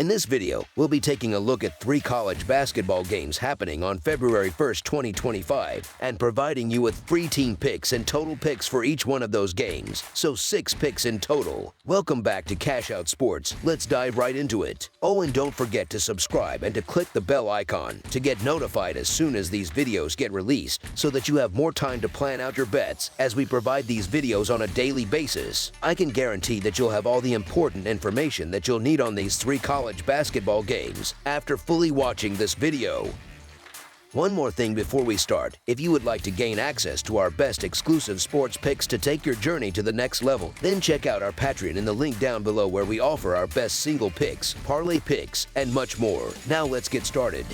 In this video, we'll be taking a look at 3 college basketball games happening on February 1st, 2025, and providing you with free team picks and total picks for each one of those games, so 6 picks in total. Welcome back to Cash Out Sports. Let's dive right into it. Oh, and don't forget to subscribe and to click the bell icon to get notified as soon as these videos get released, so that you have more time to plan out your bets as we provide these videos on a daily basis. I can guarantee that you'll have all the important information that you'll need on these 3 college basketball games after fully watching this video. One more thing before we start. If you would like to gain access to our best exclusive sports picks to take your journey to the next level, then check out our Patreon in the link down below, where we offer our best single picks, parlay picks, and much more. Now let's get started.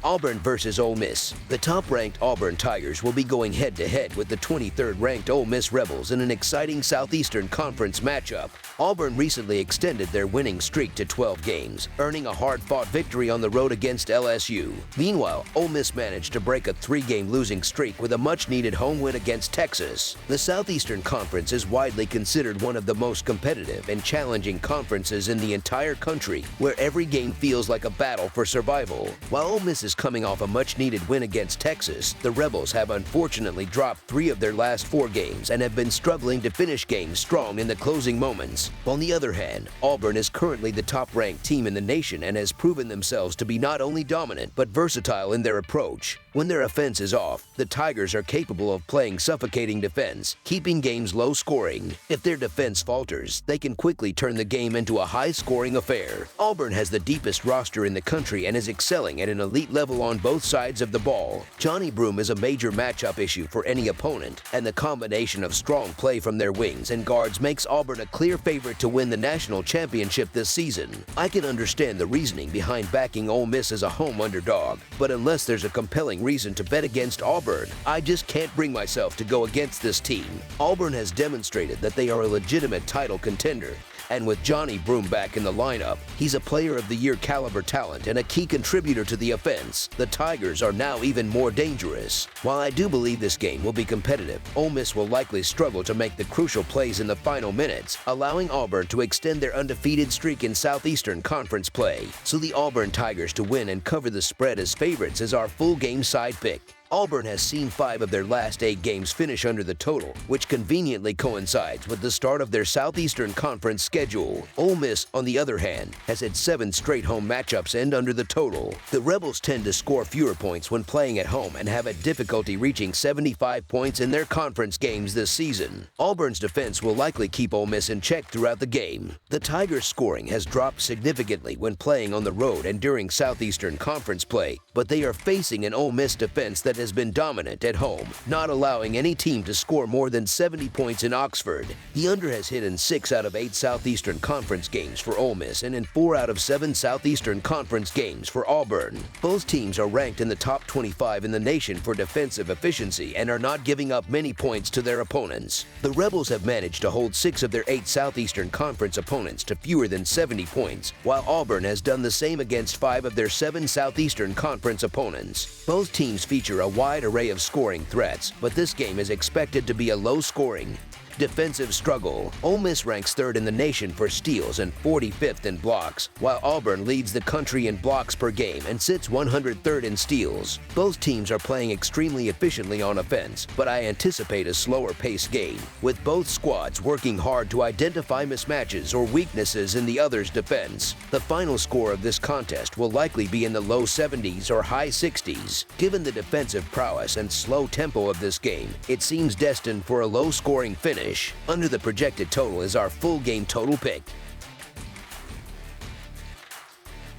Auburn versus Ole Miss. The top-ranked Auburn Tigers will be going head-to-head with the 23rd-ranked Ole Miss Rebels in an exciting Southeastern Conference matchup. Auburn recently extended their winning streak to 12 games, earning a hard-fought victory on the road against LSU. Meanwhile, Ole Miss managed to break a 3-game losing streak with a much-needed home win against Texas. The Southeastern Conference is widely considered one of the most competitive and challenging conferences in the entire country, where every game feels like a battle for survival. While Ole Miss is coming off a much-needed win against Texas, the Rebels have unfortunately dropped 3 of their last 4 games and have been struggling to finish games strong in the closing moments. On the other hand, Auburn is currently the top-ranked team in the nation and has proven themselves to be not only dominant but versatile in their approach. When their offense is off, the Tigers are capable of playing suffocating defense, keeping games low-scoring. If their defense falters, they can quickly turn the game into a high-scoring affair. Auburn has the deepest roster in the country and is excelling at an elite level on both sides of the ball. Johnny Broome is a major matchup issue for any opponent, and the combination of strong play from their wings and guards makes Auburn a clear favorite to win the national championship this season. I can understand the reasoning behind backing Ole Miss as a home underdog, but unless there's a compelling reason to bet against Auburn, I just can't bring myself to go against this team. Auburn has demonstrated that they are a legitimate title contender, and with Johnny Broome back in the lineup, he's a player of the year caliber talent and a key contributor to the offense. The Tigers are now even more dangerous. While I do believe this game will be competitive, Ole Miss will likely struggle to make the crucial plays in the final minutes, allowing Auburn to extend their undefeated streak in Southeastern Conference play. So the Auburn Tigers to win and cover the spread as favorites is our full game side pick. Auburn has seen 5 of their last 8 games finish under the total, which conveniently coincides with the start of their Southeastern Conference schedule. Ole Miss, on the other hand, has had 7 straight home matchups end under the total. The Rebels tend to score fewer points when playing at home and have had difficulty reaching 75 points in their conference games this season. Auburn's defense will likely keep Ole Miss in check throughout the game. The Tigers' scoring has dropped significantly when playing on the road and during Southeastern Conference play, but they are facing an Ole Miss defense that has been dominant at home, not allowing any team to score more than 70 points in Oxford. The under has hit in 6 out of 8 Southeastern Conference games for Ole Miss and in 4 out of 7 Southeastern Conference games for Auburn. Both teams are ranked in the top 25 in the nation for defensive efficiency and are not giving up many points to their opponents. The Rebels have managed to hold 6 of their 8 Southeastern Conference opponents to fewer than 70 points, while Auburn has done the same against 5 of their 7 Southeastern Conference opponents. Both teams feature a wide array of scoring threats, but this game is expected to be a low-scoring, defensive struggle. Ole Miss ranks 3rd in the nation for steals and 45th in blocks, while Auburn leads the country in blocks per game and sits 103rd in steals. Both teams are playing extremely efficiently on offense, but I anticipate a slower-paced game, with both squads working hard to identify mismatches or weaknesses in the other's defense. The final score of this contest will likely be in the low 70s or high 60s. Given the defensive prowess and slow tempo of this game, it seems destined for a low-scoring finish. Under the projected total is our full game total pick.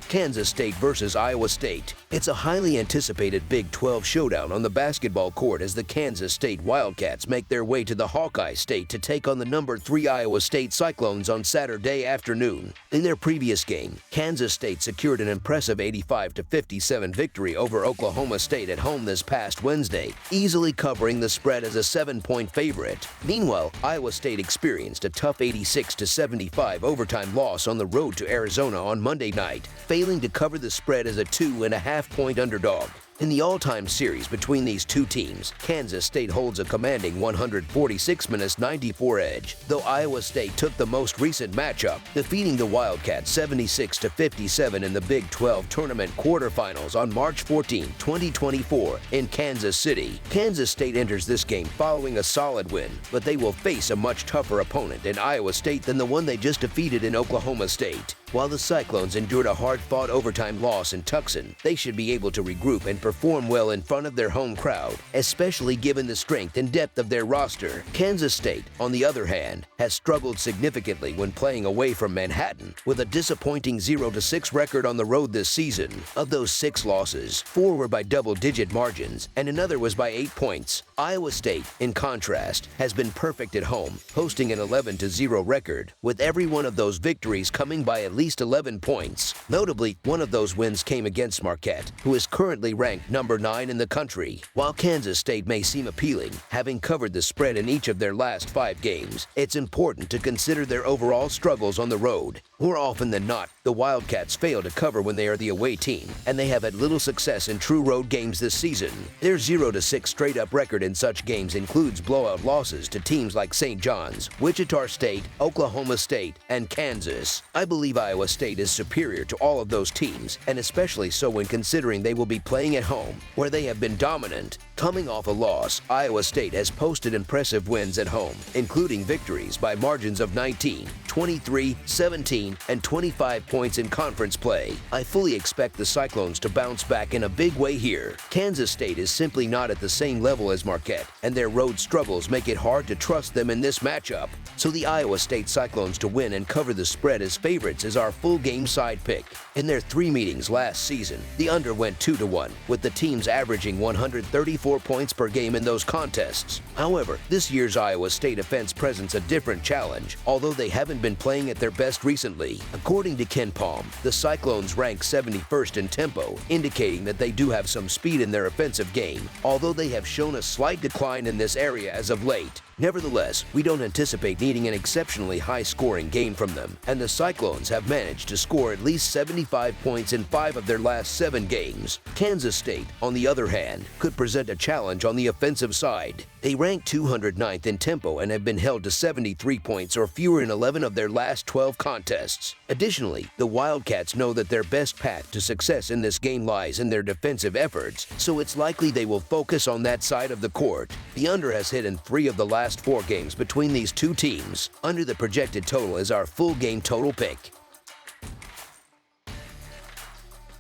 Kansas State versus Iowa State. It's a highly anticipated Big 12 showdown on the basketball court as the Kansas State Wildcats make their way to the Hawkeye State to take on the number 3 Iowa State Cyclones on Saturday afternoon. In their previous game, Kansas State secured an impressive 85-57 victory over Oklahoma State at home this past Wednesday, easily covering the spread as a 7-point favorite. Meanwhile, Iowa State experienced a tough 86-75 overtime loss on the road to Arizona on Monday night, failing to cover the spread as a 2.5-point underdog. In the all-time series between these two teams, Kansas State holds a commanding 146-94 edge, though Iowa State took the most recent matchup, defeating the Wildcats 76-57 in the Big 12 tournament quarterfinals on March 14, 2024 in Kansas City. Kansas State enters this game following a solid win, but they will face a much tougher opponent in Iowa State than the one they just defeated in Oklahoma State. While the Cyclones endured a hard-fought overtime loss in Tucson, they should be able to regroup and perform well in front of their home crowd, especially given the strength and depth of their roster. Kansas State, on the other hand, has struggled significantly when playing away from Manhattan, with a disappointing 0-6 record on the road this season. Of those 6 losses, 4 were by double-digit margins, and another was by 8 points. Iowa State, in contrast, has been perfect at home, posting an 11-0 record, with every one of those victories coming by at least 11 points. Notably, one of those wins came against Marquette, who is currently ranked number 9 in the country. While Kansas State may seem appealing, having covered the spread in each of their last 5 games, it's important to consider their overall struggles on the road. More often than not, the Wildcats fail to cover when they are the away team, and they have had little success in true road games this season. Their 0-6 straight-up record in such games includes blowout losses to teams like St. John's, Wichita State, Oklahoma State, and Kansas. I believe Iowa State is superior to all of those teams, and especially so when considering they will be playing at home, where they have been dominant. Coming off a loss, Iowa State has posted impressive wins at home, including victories by margins of 19, 23, 17, and 25 points in conference play. I fully expect the Cyclones to bounce back in a big way here. Kansas State is simply not at the same level as Marquette, and their road struggles make it hard to trust them in this matchup. So the Iowa State Cyclones to win and cover the spread as favorites is our full game side pick. In their 3 meetings last season, the under went 2-1, with the teams averaging 134 points per game in those contests. However, this year's Iowa State offense presents a different challenge, although they haven't been playing at their best recently. According to Ken Palm, the Cyclones rank 71st in tempo, indicating that they do have some speed in their offensive game, although they have shown a slight decline in this area as of late. Nevertheless, we don't anticipate needing an exceptionally high-scoring game from them, and the Cyclones have managed to score at least 75 points in 5 of their last 7 games. Kansas State, on the other hand, could present a challenge on the offensive side. They rank 209th in tempo and have been held to 73 points or fewer in 11 of their last 12 contests. Additionally, the Wildcats know that their best path to success in this game lies in their defensive efforts, so it's likely they will focus on that side of the court. The under has hit in 3 of the last 4 games between these two teams. Under the projected total is our full game total pick.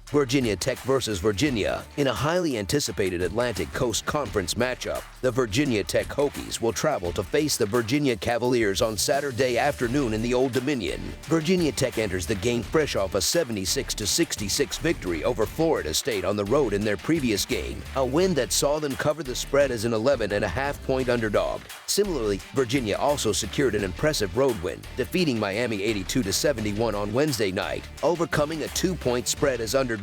Virginia Tech versus Virginia. In a highly anticipated Atlantic Coast Conference matchup, the Virginia Tech Hokies will travel to face the Virginia Cavaliers on Saturday afternoon in the Old Dominion. Virginia Tech enters the game fresh off a 76-66 victory over Florida State on the road in their previous game, a win that saw them cover the spread as an 11.5-point underdog. Similarly, Virginia also secured an impressive road win, defeating Miami 82-71 on Wednesday night, overcoming a 2-point spread as underdogs.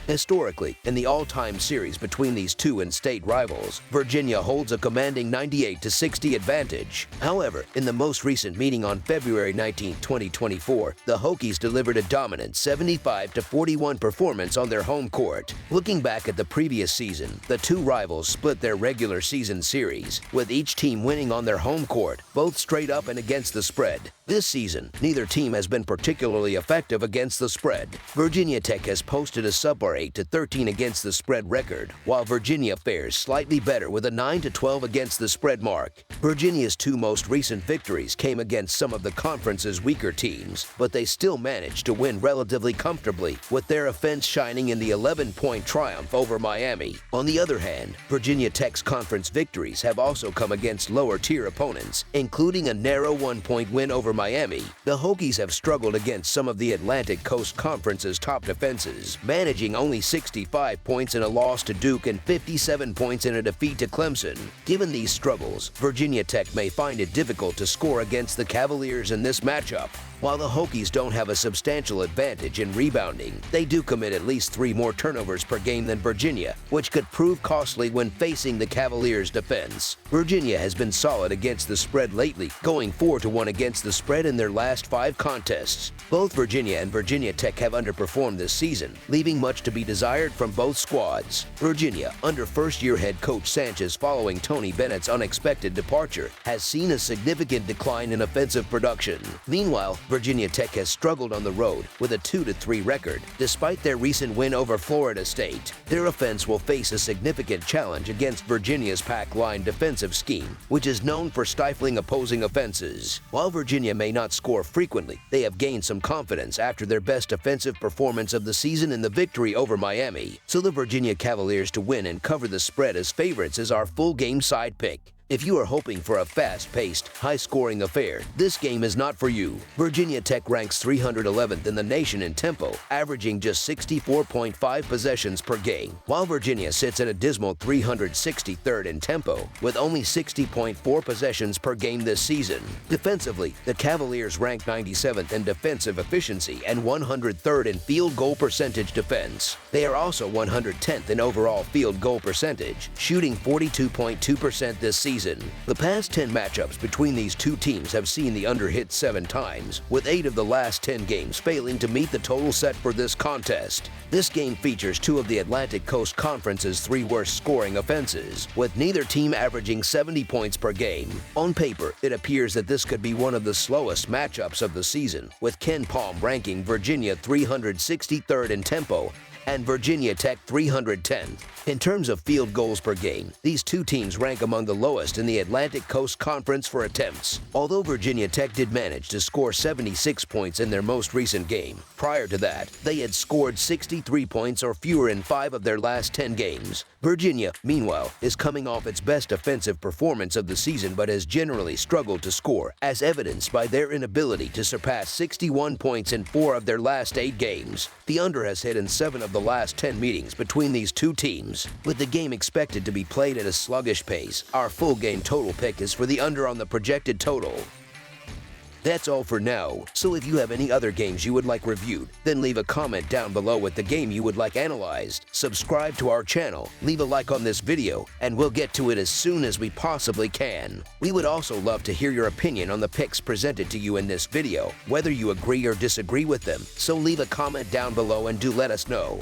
Historically, in the all-time series between these two in-state rivals, Virginia holds a commanding 98-60 advantage. However, in the most recent meeting on February 19, 2024, the Hokies delivered a dominant 75-41 performance on their home court. Looking back at the previous season, the two rivals split their regular season series, with each team winning on their home court, both straight up and against the spread. This season, neither team has been particularly effective against the spread. Virginia Tech has posted a subpar 8-13 against the spread record, while Virginia fares slightly better with a 9-12 against the spread mark. Virginia's 2 most recent victories came against some of the conference's weaker teams, but they still managed to win relatively comfortably, with their offense shining in the 11-point triumph over Miami. On the other hand, Virginia Tech's conference victories have also come against lower-tier opponents, including a narrow 1-point win over Miami. The Hokies have struggled against some of the Atlantic Coast Conference's top defenses, managing only 65 points in a loss to Duke and 57 points in a defeat to Clemson. Given these struggles, Virginia Tech may find it difficult to score against the Cavaliers in this matchup. While the Hokies don't have a substantial advantage in rebounding, they do commit at least 3 more turnovers per game than Virginia, which could prove costly when facing the Cavaliers' defense. Virginia has been solid against the spread lately, going 4-1 against the spread in their last 5 contests. Both Virginia and Virginia Tech have underperformed this season, leaving much to be desired from both squads. Virginia, under first-year head coach Sanchez following Tony Bennett's unexpected departure, has seen a significant decline in offensive production. Meanwhile, Virginia Tech has struggled on the road with a 2-3 record, despite their recent win over Florida State. Their offense will face a significant challenge against Virginia's pack line defensive scheme, which is known for stifling opposing offenses. While Virginia may not score frequently, they have gained some confidence after their best offensive performance of the season in the victory over Miami. So the Virginia Cavaliers to win and cover the spread as favorites is our full game side pick. If you are hoping for a fast-paced, high-scoring affair, this game is not for you. Virginia Tech ranks 311th in the nation in tempo, averaging just 64.5 possessions per game, while Virginia sits at a dismal 363rd in tempo, with only 60.4 possessions per game this season. Defensively, the Cavaliers rank 97th in defensive efficiency and 103rd in field goal percentage defense. They are also 110th in overall field goal percentage, shooting 42.2% this season. The past 10 matchups between these two teams have seen the under hit 7 times, with 8 of the last 10 games failing to meet the total set for this contest. This game features 2 of the Atlantic Coast Conference's 3 worst scoring offenses, with neither team averaging 70 points per game. On paper, it appears that this could be one of the slowest matchups of the season, with Ken Palm ranking Virginia 363rd in tempo and Virginia Tech 310th. In terms of field goals per game, these two teams rank among the lowest in the Atlantic Coast Conference for attempts. Although Virginia Tech did manage to score 76 points in their most recent game, prior to that, they had scored 63 points or fewer in 5 of their last 10 games. Virginia, meanwhile, is coming off its best offensive performance of the season but has generally struggled to score, as evidenced by their inability to surpass 61 points in 4 of their last 8 games. The under has hit in 7 of the last 10 meetings between these two teams. With the game expected to be played at a sluggish pace, our full game total pick is for the under on the projected total. That's all for now, so if you have any other games you would like reviewed, then leave a comment down below with the game you would like analyzed. Subscribe to our channel, leave a like on this video, and we'll get to it as soon as we possibly can. We would also love to hear your opinion on the picks presented to you in this video, whether you agree or disagree with them, so leave a comment down below and do let us know.